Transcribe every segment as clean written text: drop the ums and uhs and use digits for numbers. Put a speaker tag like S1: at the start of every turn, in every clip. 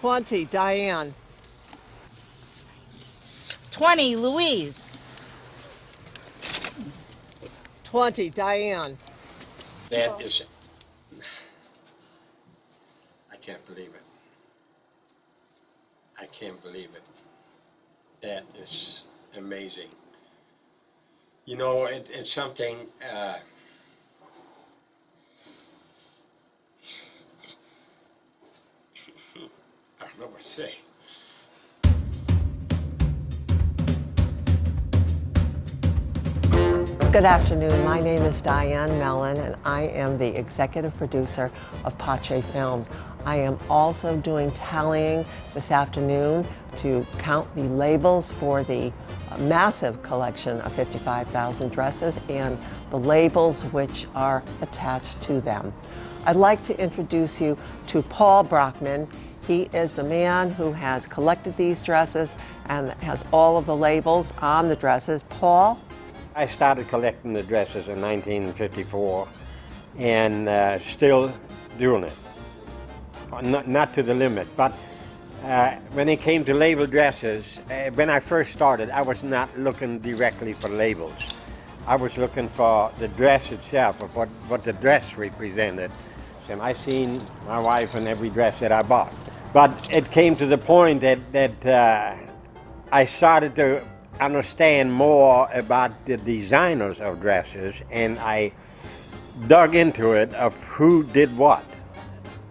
S1: 20, Diane.
S2: 20, Louise.
S1: 20, Diane.
S3: That is, I can't believe it. I can't believe it. That is amazing. You know, it's something, I don't know what to say.
S1: Good afternoon. My name is Diane Mellon, and I am the executive producer of Pache Films. I am also doing tallying this afternoon to count the labels for the massive collection of 55,000 dresses and the labels which are attached to them. I'd like to introduce you to Paul Brockmann. He is the man who has collected these dresses and has all of the labels on the dresses. Paul?
S3: I started collecting the dresses in 1954 and still doing it. Not to the limit, but when it came to label dresses, when I first started, I was not looking directly for labels. I was looking for the dress itself, of what the dress represented. And I seen my wife in every dress that I bought. But it came to the point that I started to understand more about the designers of dresses, and I dug into it of who did what.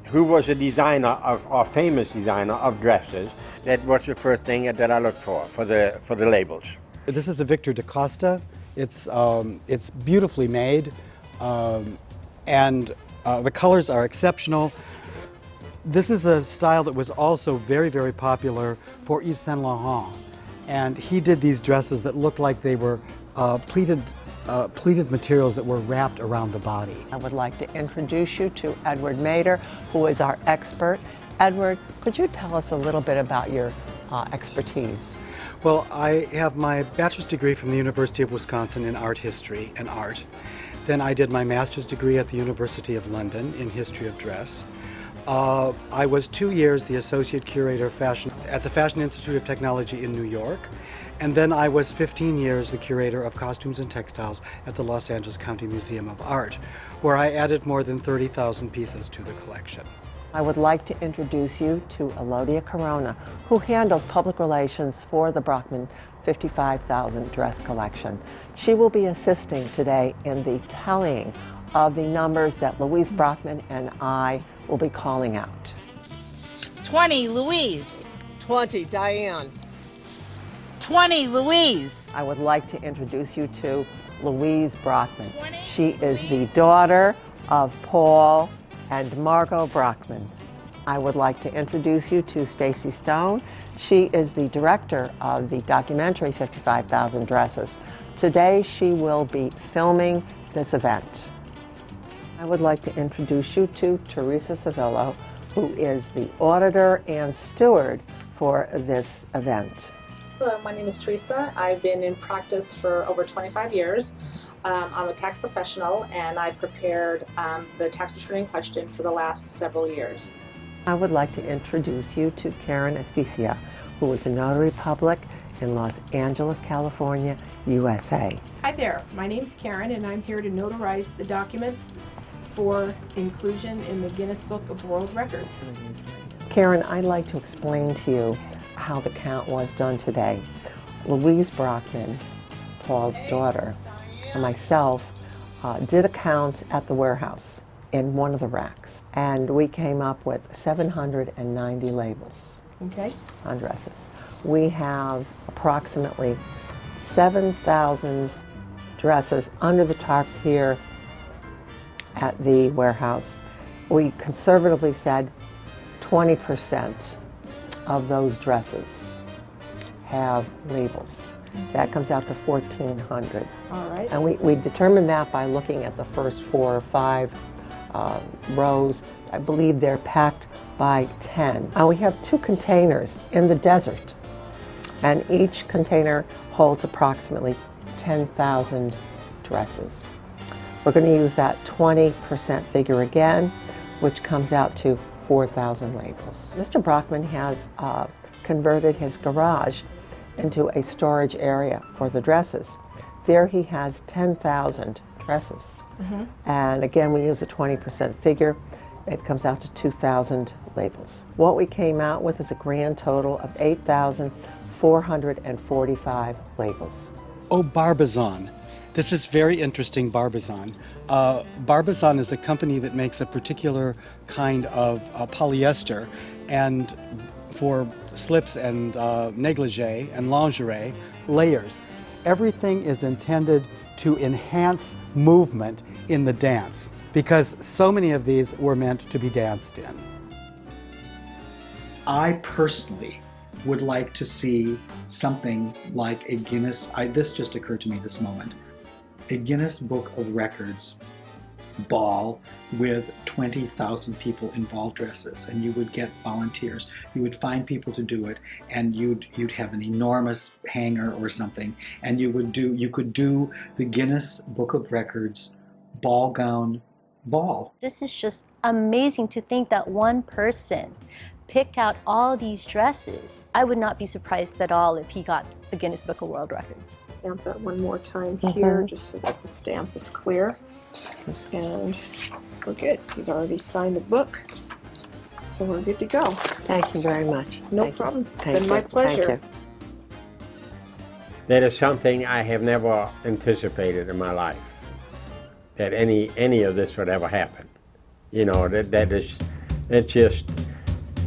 S3: Who was a designer of, or famous designer of dresses. That was the first thing that I looked for the labels.
S4: This is a Victor da Costa. It's beautifully made, and the colors are exceptional. This is a style that was also very, very popular for Yves Saint Laurent. And he did these dresses that looked like they were pleated materials that were wrapped around the body.
S1: I would like to introduce you to Edward Mader, who is our expert. Edward, could you tell us a little bit about your expertise?
S4: Well, I have my bachelor's degree from the University of Wisconsin in art history and art. Then I did my master's degree at the University of London in history of dress. I was 2 years the associate curator of fashion at the Fashion Institute of Technology in New York. And then I was 15 years the curator of costumes and textiles at the Los Angeles County Museum of Art, where I added more than 30,000 pieces to the collection.
S1: I would like to introduce you to Elodia Corona, who handles public relations for the Brockmann 55,000 dress collection. She will be assisting today in the tallying of the numbers that Louise Brockmann and I will be calling out.
S2: 20, Louise.
S1: 20, Diane.
S2: 20, Louise.
S1: I would like to introduce you to Louise Brockmann. She is the daughter of Paul and Margot Brockmann. I would like to introduce you to Stacy Stone. She is the director of the documentary 55,000 Dresses. Today she will be filming this event. I would like to introduce you to Teresa Savillo, who is the auditor and steward for this event.
S5: Hello, my name is Teresa. I've been in practice for over 25 years. I'm a tax professional, and I prepared the tax return in question for the last several years.
S1: I would like to introduce you to Karen Espicia, who is a notary public in Los Angeles, California, USA.
S6: Hi there, my name's Karen, and I'm here to notarize the documents for inclusion in the Guinness Book of World Records.
S1: Karen, I'd like to explain to you how the count was done today. Louise Brockmann, Paul's daughter, and myself did a count at the warehouse in one of the racks, and we came up with 790 labels on dresses. We have approximately 7,000 dresses under the tarps here at the warehouse. We conservatively said 20% of those dresses have labels. That comes out to 1,400.
S6: All right.
S1: And we determined that by looking at the first 4 or 5 rows. I believe they're packed by 10. We have 2 containers in the desert, and each container holds approximately 10,000 dresses. We're going to use that 20% figure again, which comes out to 4,000 labels. Mr. Brockmann has converted his garage into a storage area for the dresses. There he has 10,000 dresses. And again, we use a 20% figure. It comes out to 2,000 labels. What we came out with is a grand total of 8,445 labels.
S4: Oh, Barbizon. This is very interesting, Barbizon. Barbizon is a company that makes a particular kind of polyester, and for slips and negligee and lingerie, layers. Everything is intended to enhance movement in the dance, because so many of these were meant to be danced in.
S7: I personally would like to see something like a Guinness, this just occurred to me this moment, a Guinness Book of Records ball with 20,000 people in ball dresses, and you would get volunteers. You would find people to do it, and you'd have an enormous hangar or something, and you could do the Guinness Book of Records ball gown ball.
S8: This is just amazing to think that one person picked out all these dresses. I would not be surprised at all if he got the Guinness Book of World Records.
S9: Stamp that one more time here, just so that the stamp is clear. And we're good. You've already signed the book, so we're good to go.
S1: Thank you very much.
S9: No
S1: Thank you.
S9: problem.
S1: Thank
S9: Been my
S1: you. Thank
S9: pleasure.
S1: you.
S3: That is something I have never anticipated in my life, that any of this would ever happen. You know, it's just,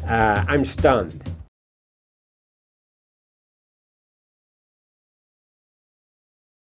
S3: I'm stunned.